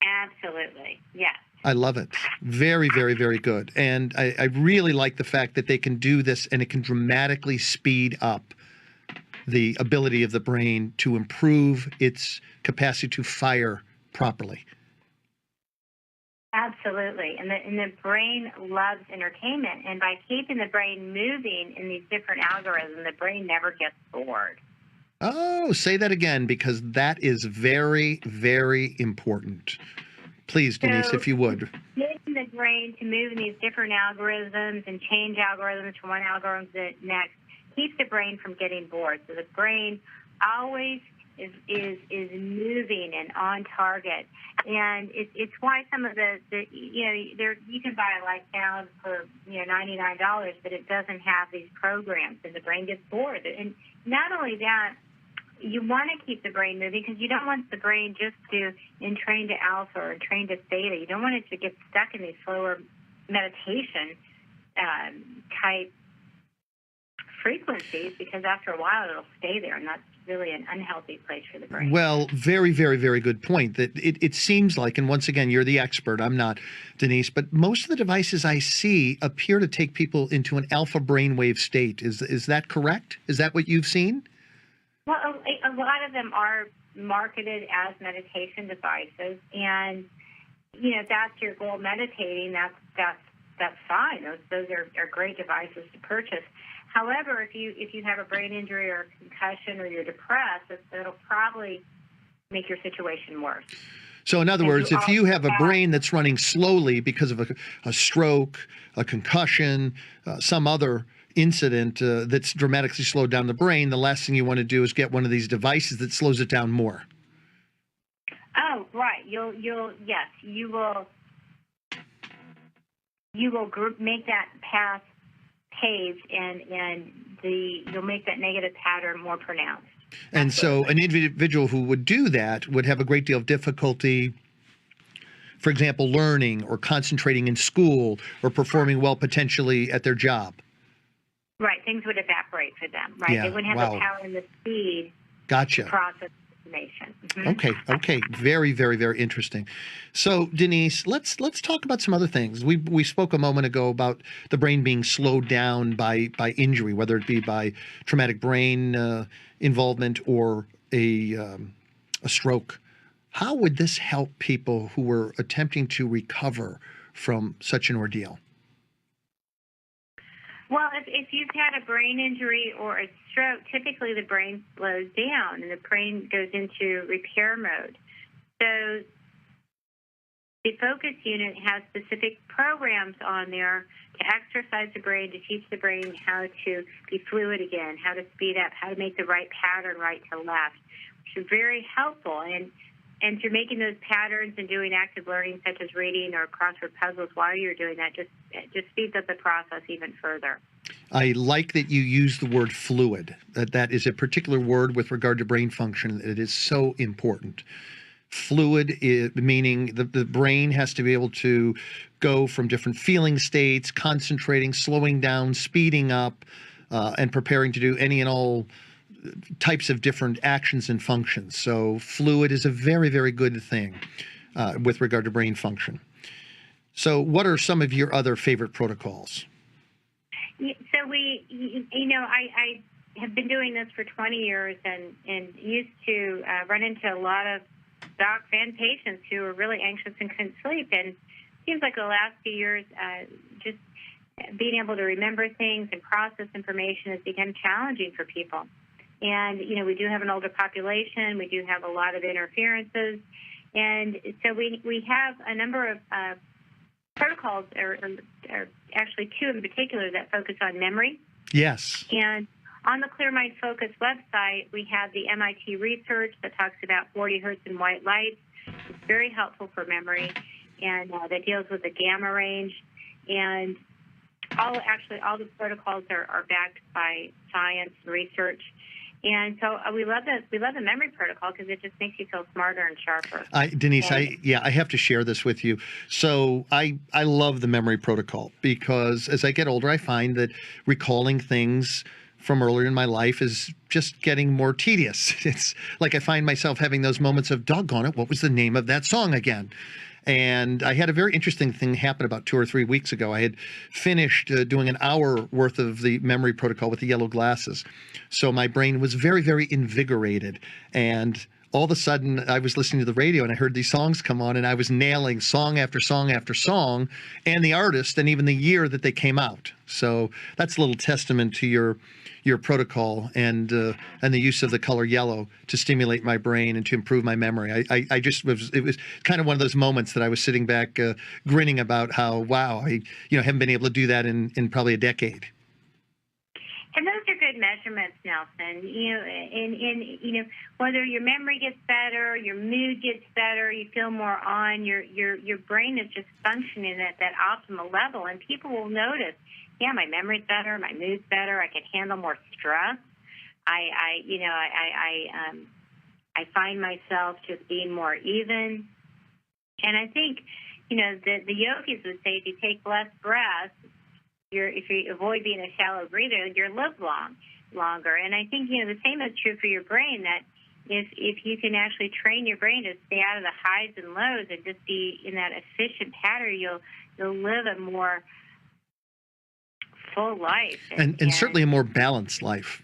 S3: Absolutely, yes.
S2: I love it. Very, very, very good. And I really like the fact that they can do this and it can dramatically speed up the ability of the brain to improve its capacity to fire properly.
S3: Absolutely. And the brain loves entertainment. And by keeping the brain moving in these different algorithms, the brain never gets bored.
S2: Oh, say that again, because that is very, very important. Please, Denise, if you would.
S3: Getting the brain to move in these different algorithms and change algorithms from one algorithm to the next keeps the brain from getting bored. So the brain always is moving and on target, and it's why some of the you can buy a light sound for $99, but it doesn't have these programs, and the brain gets bored. And not only that, you want to keep the brain moving because you don't want the brain just to entrain to alpha or entrain to theta. You don't want it to get stuck in these slower meditation type frequencies, because after a while it'll stay there, and that's really an unhealthy place for the brain.
S2: Well, very, very, very good point. That it seems like, and once again, you're the expert, I'm not, Denise, but most of the devices I see appear to take people into an alpha brainwave state. Is that correct? Is that what you've seen?
S3: Well, a lot of them are marketed as meditation devices, and if that's your goal, meditating, that's fine. Those are great devices to purchase. However, if you have a brain injury or a concussion or you're depressed, it'll probably make your situation worse.
S2: So in other words, if you have a brain that's running slowly because of a stroke, a concussion, some other incident that's dramatically slowed down the brain, the last thing you want to do is get one of these devices that slows it down more.
S3: Oh, right. You will make that path paved, and you'll make that negative pattern more pronounced.
S2: And so an individual who would do that would have a great deal of difficulty, for example, learning or concentrating in school or performing well potentially at their job.
S3: Right. Things would evaporate for them, right?
S2: Yeah,
S3: they wouldn't have the power and the speed
S2: Gotcha.
S3: to process information.
S2: Mm-hmm. Okay. Very, very, very interesting. So, Denise, let's talk about some other things. We spoke a moment ago about the brain being slowed down by injury, whether it be by traumatic brain involvement or a stroke. How would this help people who were attempting to recover from such an ordeal?
S3: Well, if you've had a brain injury or a stroke, typically the brain slows down and the brain goes into repair mode. So the focus unit has specific programs on there to exercise the brain, to teach the brain how to be fluid again, how to speed up, how to make the right pattern right to left, which is very helpful. And through making those patterns and doing active learning, such as reading or crossword puzzles while you're doing that, just speeds up the process even further.
S2: I like that you use the word fluid. That is a particular word with regard to brain function. It is so important. Fluid meaning the brain has to be able to go from different feeling states, concentrating, slowing down, speeding up, and preparing to do any and all types of different actions and functions. So fluid is a very, very good thing with regard to brain function. So what are some of your other favorite protocols?
S3: So I have been doing this for 20 years and used to run into a lot of docs and patients who were really anxious and couldn't sleep. And it seems like the last few years, just being able to remember things and process information has become challenging for people. And, we do have an older population. We do have a lot of interferences. And so we have a number of protocols, or actually two in particular, that focus on memory.
S2: Yes.
S3: And on the Clear Mind Focus website, we have the MIT research that talks about 40 hertz and white light. It's very helpful for memory, and that deals with the gamma range. And all the protocols are backed by science and research. And so we love the memory protocol because it just makes you feel smarter and sharper.
S2: Denise, I have to share this with you. So I love the memory protocol because as I get older, I find that recalling things from earlier in my life is just getting more tedious. It's like I find myself having those moments of, doggone it, what was the name of that song again? And I had a very interesting thing happen about 2 or 3 weeks ago. I had finished doing an hour worth of the memory protocol with the yellow glasses. So my brain was very, very invigorated. And all of a sudden I was listening to the radio and I heard these songs come on and I was nailing song after song after song and the artist and even the year that they came out. So that's a little testament to your protocol and the use of the color yellow to stimulate my brain and to improve my memory. It was kind of one of those moments that I was sitting back grinning about how, wow, I haven't been able to do that in probably a decade.
S3: And those are good measurements, Nelson. Whether your memory gets better, your mood gets better, you feel more on, your brain is just functioning at that optimal level, and people will notice, yeah, my memory's better, my mood's better, I can handle more stress. I find myself just being more even. And I think, the yogis would say if you take less breaths, if you avoid being a shallow breather, you'll live longer. And I think, the same is true for your brain, that if you can actually train your brain to stay out of the highs and lows and just be in that efficient pattern, you'll live a more full life.
S2: And certainly a more balanced life.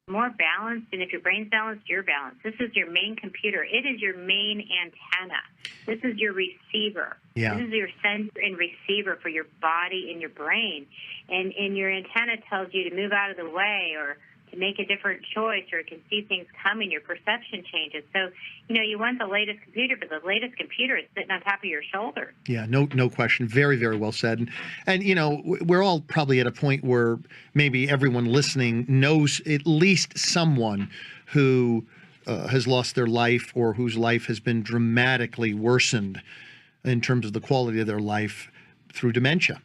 S3: More balanced, and if your brain's balanced, you're balanced. This is your main computer. It is your main antenna. This is your receiver.
S2: Yeah.
S3: This is your sender and receiver for your body and your brain. And your antenna tells you to move out of the way or to make a different choice, or it can see things coming. Your perception changes. So, you want the latest computer, but the latest computer is sitting on top of your shoulder.
S2: Yeah, no question. Very, very well said. And we're all probably at a point where maybe everyone listening knows at least someone who has lost their life or whose life has been dramatically worsened in terms of the quality of their life through dementia.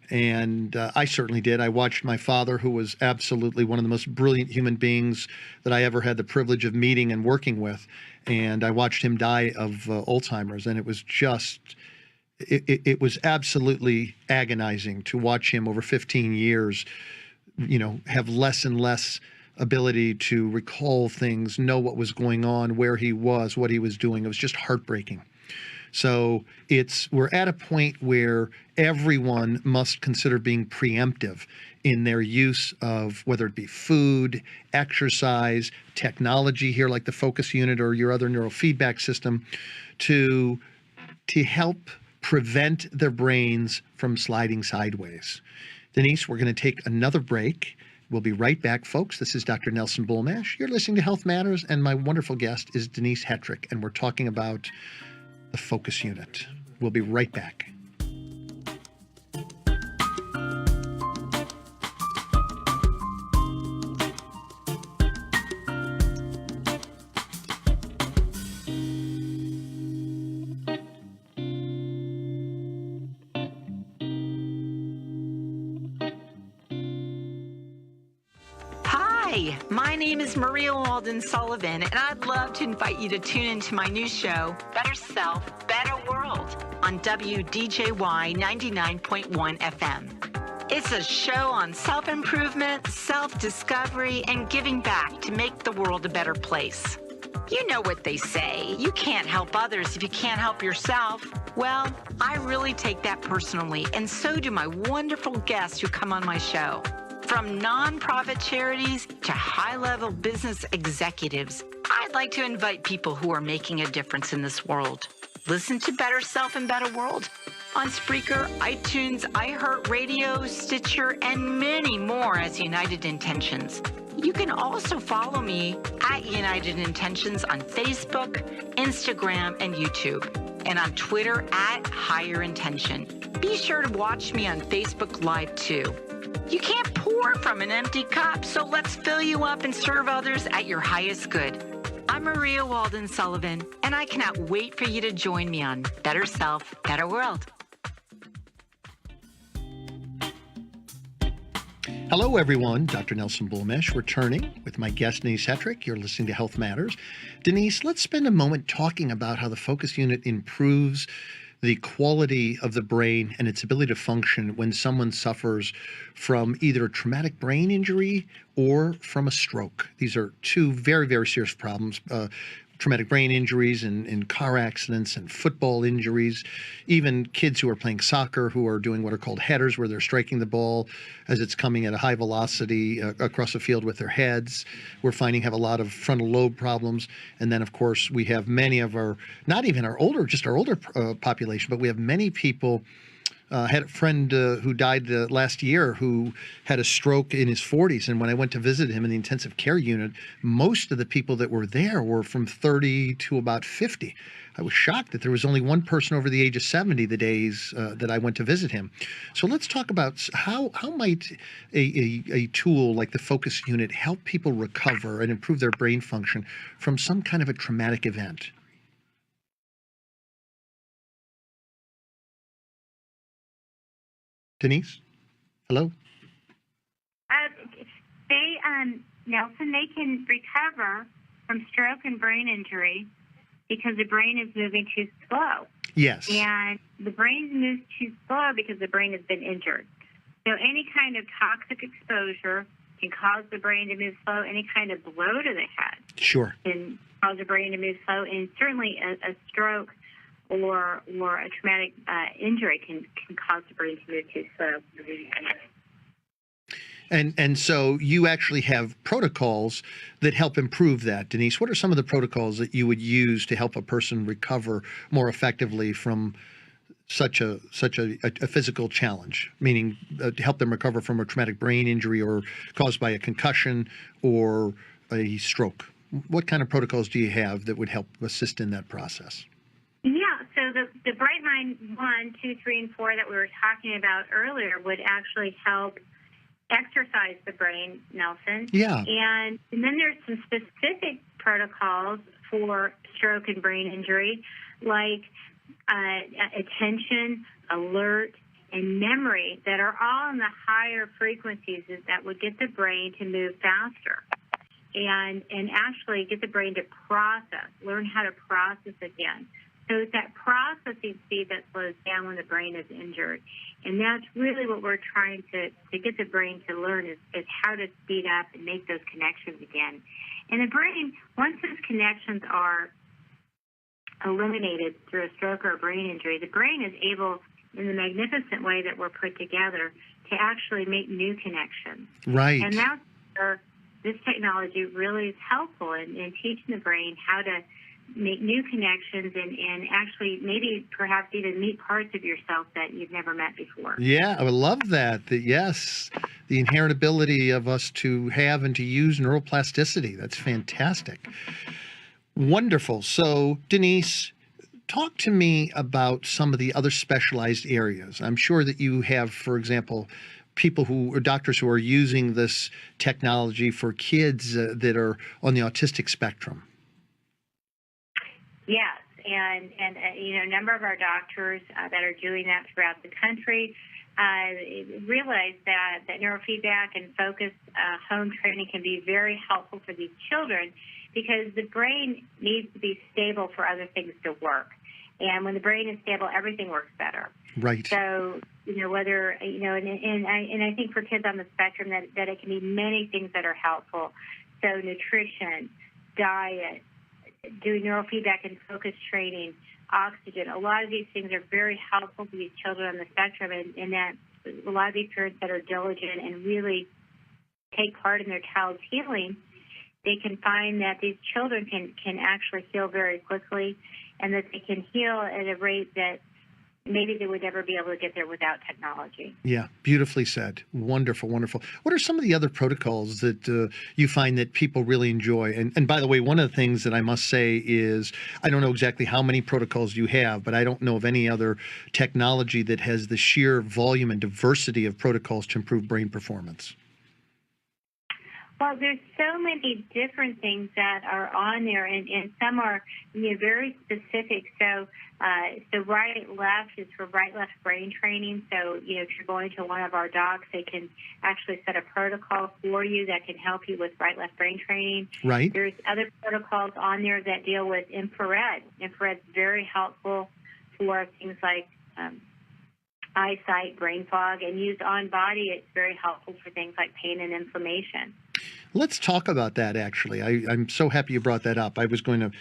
S2: And I certainly did. I watched my father, who was absolutely one of the most brilliant human beings that I ever had the privilege of meeting and working with. And I watched him die of Alzheimer's. And it was just, it was absolutely agonizing to watch him over 15 years, have less and less ability to recall things, know what was going on, where he was, what he was doing. It was just heartbreaking. So we're at a point where everyone must consider being preemptive in their use of whether it be food, exercise, technology here like the focus unit or your other neurofeedback system to help prevent their brains from sliding sideways. Denise, we're going to take another break. We'll be right back, folks. This is Dr. Nelson Bulmash. You're listening to Health Matters, and my wonderful guest is Denise Hetrick, and we're talking about the focus unit. We'll be right back.
S7: Hi, my name is Maria Walden Sullivan, and I'd love to invite you to tune into my new show, Better Self, Better World, on WDJY 99.1 FM. It's a show on self-improvement, self-discovery, and giving back to make the world a better place. You know what they say, you can't help others if you can't help yourself. Well, I really take that personally, and so do my wonderful guests who come on my show. From nonprofit charities to high-level business executives, I'd like to invite people who are making a difference in this world. Listen to Better Self and Better World on Spreaker, iTunes, iHeartRadio, Stitcher, and many more as United Intentions. You can also follow me at United Intentions on Facebook, Instagram, and YouTube, and on Twitter at Higher Intention. Be sure to watch me on Facebook Live too. You can't pour from an empty cup, so let's fill you up and serve others at your highest good. I'm Maria Walden Sullivan, and I cannot wait for you to join me on Better Self, Better World.
S2: Hello, everyone. Dr. Nelson Bulmash returning with my guest, Denise Hetrick. You're listening to Health Matters. Denise, let's spend a moment talking about how the focus unit improves the quality of the brain and its ability to function when someone suffers from either a traumatic brain injury or from a stroke. These are two very, very serious problems. Traumatic brain injuries and car accidents and football injuries, even kids who are playing soccer who are doing what are called headers, where they're striking the ball as it's coming at a high velocity across the field with their heads. We're finding have a lot of frontal lobe problems. And then, of course, we have many of our, not even our older, just our older population, but we have many people. Had a friend who died last year who had a stroke in his 40s. And when I went to visit him in the intensive care unit, most of the people that were there were from 30 to about 50. I was shocked that there was only one person over the age of 70 the days that I went to visit him. So let's talk about how might a tool like the focus unit help people recover and improve their brain function from some kind of a traumatic event? Denise? Hello?
S3: Nelson, they can recover from stroke and brain injury because the brain is moving too slow.
S2: Yes.
S3: And the brain moves too slow because the brain has been injured. So any kind of toxic exposure can cause the brain to move slow. Any kind of blow to the head
S2: Sure.
S3: can cause the brain to move slow. And certainly a stroke or a traumatic injury can cause the brain to move too slow.
S2: And so you actually have protocols that help improve that. Denise, what are some of the protocols that you would use to help a person recover more effectively from such a physical challenge, meaning to help them recover from a traumatic brain injury or caused by a concussion or a stroke? What kind of protocols do you have that would help assist in that process?
S3: Yeah, so the Bright Mind 1, 2, 3, and 4 that we were talking about earlier would actually help exercise the brain, Nelson.
S2: Yeah.
S3: And then there's some specific protocols for stroke and brain injury, like attention, alert, and memory that are all in the higher frequencies that would get the brain to move faster and actually get the brain to process, learn how to process again. So it's that processing speed that slows down when the brain is injured. And that's really what we're trying to get the brain to learn is how to speed up and make those connections again. And the brain, once those connections are eliminated through a stroke or a brain injury, the brain is able, in the magnificent way that we're put together, to actually make new connections.
S2: Right.
S3: And that's where this technology really is helpful in teaching the brain how to make new connections and actually maybe perhaps even meet parts of yourself that you've never met before.
S2: Yeah, I would love that. Yes, the inherent ability of us to have and to use neuroplasticity. That's fantastic. Wonderful. So, Denise, talk to me about some of the other specialized areas. I'm sure that you have, for example, people who or doctors who are using this technology for kids that are on the autistic spectrum.
S3: Yes, and a number of our doctors that are doing that throughout the country realize that neurofeedback and focused home training can be very helpful for these children because the brain needs to be stable for other things to work. And when the brain is stable, everything works better.
S2: Right.
S3: So, whether, and I think for kids on the spectrum that it can be many things that are helpful. So nutrition, diet, doing neurofeedback and focus training, oxygen. A lot of these things are very helpful to these children on the spectrum, and that a lot of these parents that are diligent and really take part in their child's healing, they can find that these children can actually heal very quickly and that they can heal at a rate that maybe they would never be able to get there without technology.
S2: Yeah, beautifully said. Wonderful, wonderful. What are some of the other protocols that you find that people really enjoy? And by the way, one of the things that I must say is I don't know exactly how many protocols you have, but I don't know of any other technology that has the sheer volume and diversity of protocols to improve brain performance.
S3: Well, there's so many different things that are on there, and some are very specific. So right-left is for right-left brain training. So, if you're going to one of our docs, they can actually set a protocol for you that can help you with right-left brain training.
S2: Right.
S3: There's other protocols on there that deal with infrared. Infrared's very helpful for things like eyesight, brain fog, and used on body, it's very helpful for things like pain and inflammation.
S2: Let's talk about that, actually. I'm so happy you brought that up. I was going to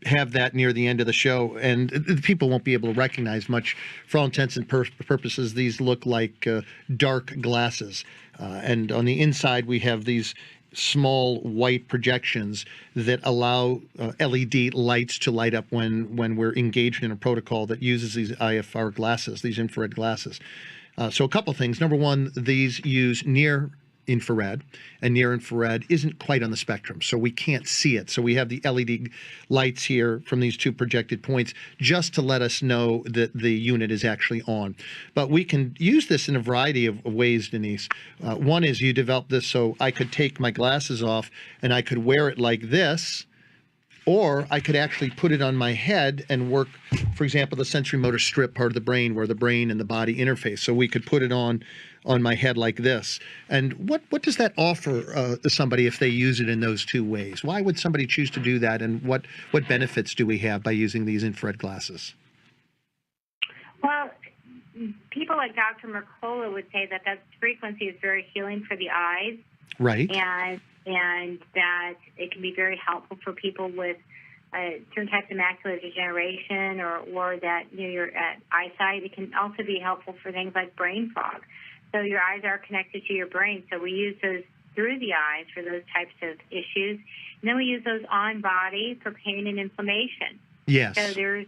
S2: have that near the end of the show, and people won't be able to recognize much. For all intents and purposes, these look like dark glasses. And on the inside, we have these small white projections that allow LED lights to light up when we're engaged in a protocol that uses these IFR glasses, these infrared glasses. So a couple things. Number one, these use near infrared, and near infrared isn't quite on the spectrum, so we can't see it. So we have the LED lights here from these two projected points just to let us know that the unit is actually on. But we can use this in a variety of ways, Denise. One is you developed this so I could take my glasses off and I could wear it like this, or I could actually put it on my head and work, for example, the sensory motor strip part of the brain where the brain and the body interface. So we could put it on my head like this. And what does that offer somebody if they use it in those two ways? Why would somebody choose to do that, and what benefits do we have by using these infrared glasses?
S3: Well, people like Dr. Mercola would say that frequency is very healing for the eyes.
S2: Right.
S3: And that it can be very helpful for people with certain types of macular degeneration or that your eyesight. It can also be helpful for things like brain fog. So your eyes are connected to your brain. So we use those through the eyes for those types of issues. And then we use those on body for pain and inflammation.
S2: Yes.
S3: So there's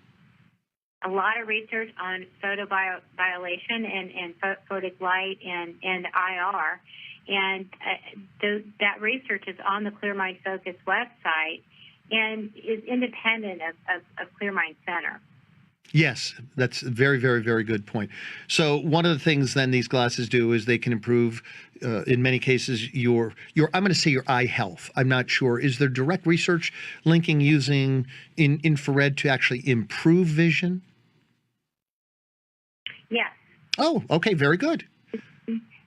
S3: a lot of research on photobiolation and photic light and IR. And that research is on the Clear Mind Focus website and is independent of Clear Mind Center.
S2: Yes, that's a very, very, very good point. So one of the things then these glasses do is they can improve, in many cases, your I'm going to say your eye health. I'm not sure. Is there direct research linking using infrared to actually improve vision?
S3: Yes.
S2: Oh, okay, very good.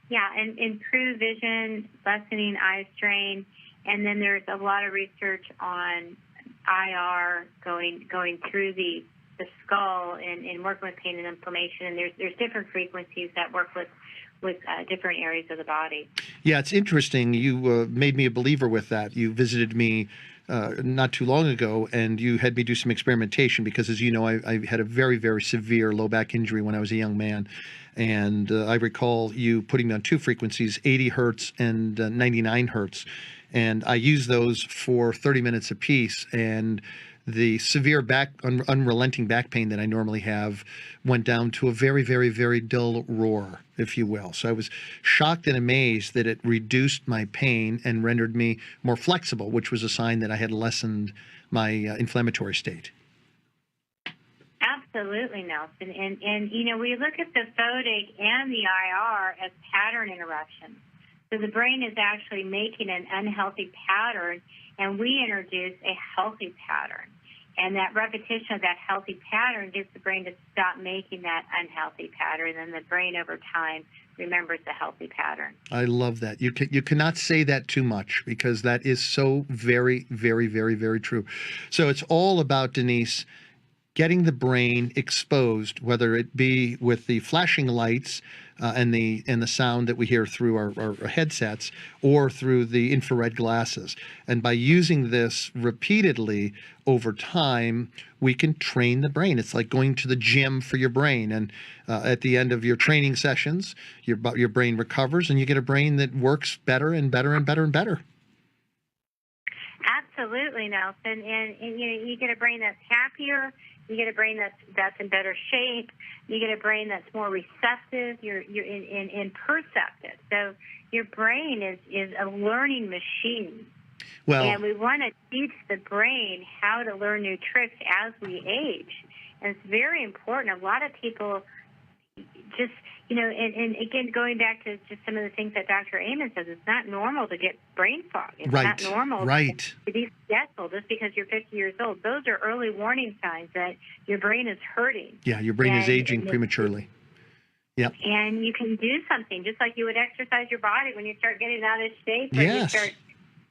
S3: Yeah, and improve vision, lessening eye strain, and then there's a lot of research on IR going through the skull and working with pain and inflammation. And there's different frequencies that work with different areas of the body.
S2: Yeah, it's interesting. You made me a believer with that. You visited me not too long ago, and you had me do some experimentation because, as you know, I had a very, very severe low back injury when I was a young man. And I recall you putting me on two frequencies, 80 hertz and 99 hertz. And I used those for 30 minutes apiece. And the severe unrelenting back pain that I normally have went down to a very, very, very dull roar, if you will. So I was shocked and amazed that it reduced my pain and rendered me more flexible, which was a sign that I had lessened my inflammatory state.
S3: Absolutely, Nelson. And you know, we look at the photic and the IR as pattern interruptions. So the brain is actually making an unhealthy pattern, and we introduce a healthy pattern. And that repetition of that healthy pattern gets the brain to stop making that unhealthy pattern, and the brain over time remembers the healthy pattern.
S2: I love that. You cannot say that too much, because that is so very, very, very, very true. So it's all about, Denise, getting the brain exposed, whether it be with the flashing lights and the sound that we hear through our headsets, or through the infrared glasses. And by using this repeatedly over time, we can train the brain. It's like going to the gym for your brain. And at the end of your training sessions, your brain recovers, and you get a brain that works better and better and better and better.
S3: Absolutely, Nelson. And you get a brain that's happier. You get a brain that's in better shape. You get a brain that's more receptive. You're in perceptive. So your brain is a learning machine.
S2: Well,
S3: and we want to teach the brain how to learn new tricks as we age. And it's very important. A lot of people just, and again, going back to just some of the things that Dr. Amen says, it's not normal to get brain fog. It's not normal to be forgetful just because you're 50 years old. Those are early warning signs that your brain is hurting.
S2: Yeah, your brain is aging prematurely. Yep.
S3: And you can do something, just like you would exercise your body when you start getting out of shape, or you start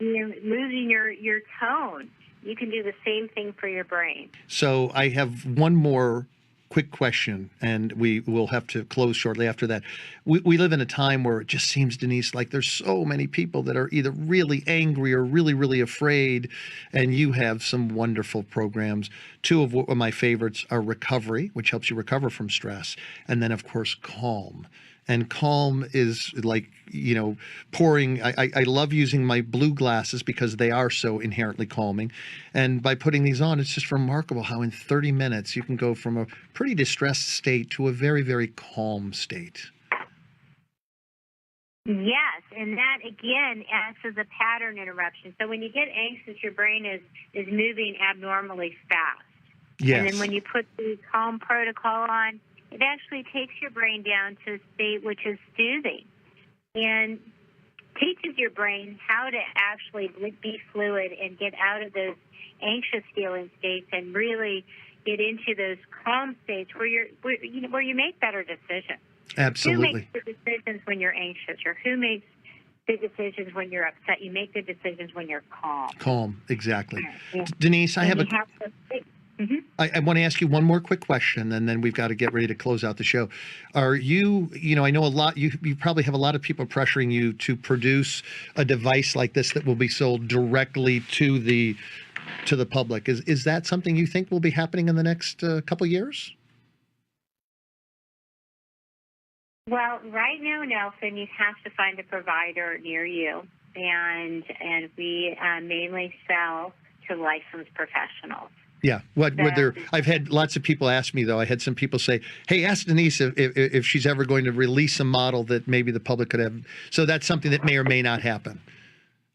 S3: losing your tone. You can do the same thing for your brain.
S2: So I have one more quick question, and we will have to close shortly after that. We live in a time where it just seems, Denise, like there's so many people that are either really angry or really, really afraid, and you have some wonderful programs. Two of my favorites are Recovery, which helps you recover from stress, and then, of course, Calm. And Calm is like, pouring. I love using my blue glasses because they are so inherently calming. And by putting these on, it's just remarkable how in 30 minutes you can go from a pretty distressed state to a very, very calm state.
S3: Yes, and that, again, acts as a pattern interruption. So when you get anxious, your brain is moving abnormally fast.
S2: Yes.
S3: And then when you put the Calm protocol on, it actually takes your brain down to a state which is soothing and teaches your brain how to actually be fluid and get out of those anxious feeling states and really get into those calm states where you make better decisions.
S2: Absolutely.
S3: Who makes the decisions when you're anxious, or who makes the decisions when you're upset? You make the decisions when you're calm.
S2: Calm, exactly.
S3: Yeah.
S2: Denise, I want to ask you one more quick question, and then we've got to get ready to close out the show. Are you, I know a lot, you probably have a lot of people pressuring you to produce a device like this that will be sold directly to the public. Is that something you think will be happening in the next couple years?
S3: Well, right now, Nelson, you have to find a provider near you, and we mainly sell to licensed professionals.
S2: Yeah. I've had lots of people ask me, though. I had some people say, hey, ask Denise if she's ever going to release a model that maybe the public could have. So that's something that may or may not happen.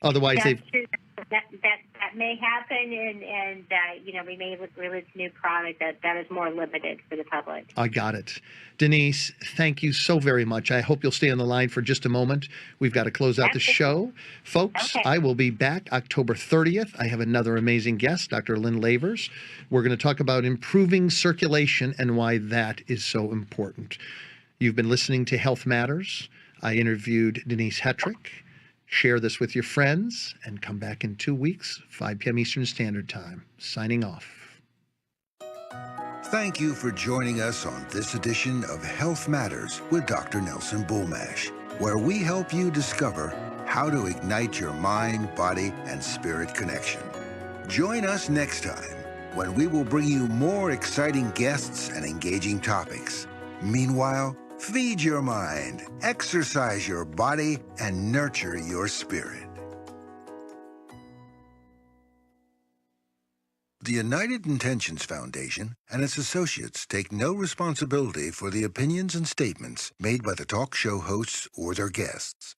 S2: Otherwise,
S3: that may happen, and we may release a new product that is more limited for the public.
S2: I got it. Denise, thank you so very much. I hope you'll stay on the line for just a moment. We've got to close out the show. Folks, okay. I will be back October 30th. I have another amazing guest, Dr. Lynn Lavers. We're going to talk about improving circulation and why that is so important. You've been listening to Health Matters. I interviewed Denise Hetrick. Share this with your friends, and come back in 2 weeks, 5 p.m. Eastern Standard Time. Signing off.
S1: Thank you for joining us on this edition of Health Matters with Dr. Nelson Bulmash, where we help you discover how to ignite your mind, body, and spirit connection. Join us next time when we will bring you more exciting guests and engaging topics. Meanwhile, feed your mind, exercise your body, and nurture your spirit. The United Intentions Foundation and its associates take no responsibility for the opinions and statements made by the talk show hosts or their guests.